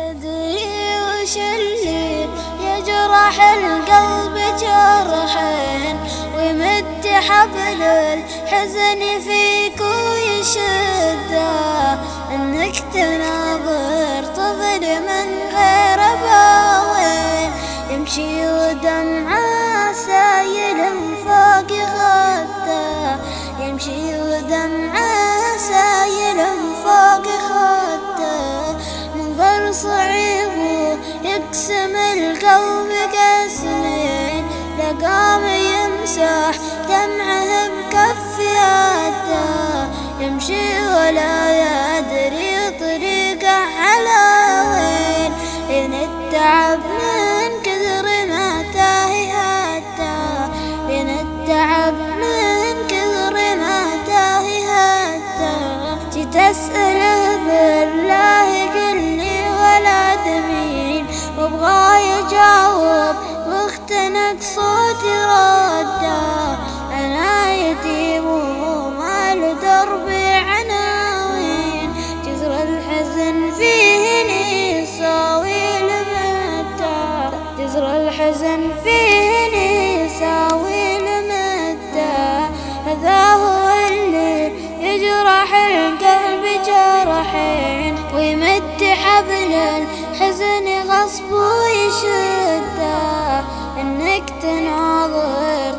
تدري وش اللي يجرح القلب جرحين ويمد حبل الحزن فيك ويشده، انك تناظر طفل من غير ابوين يمشي ودمعه سايل فوق خده، يمشي ودمعه سايل فوق خده. منظر صعيب يقسم القلب قسمين، لقام يمسح دمعه بكف يده، يمشي ولا يدري طريقه على وين، لين التعب من كثر ما تاهي هده، لين التعب من كثر ما تاهي هده. جيت اسأله بالله قل لي ولد مين، وابغى يجاوب واختنق صوتي رده، انا يتيم وما له دربي عناوين، جزر الحزن فيني يساوي لمده، جزر الحزن فيني يساوي لمده. هذا هو اللي يجرح القلب جرحين ويمد حبل الحزن غصب ويشده، انك تناظر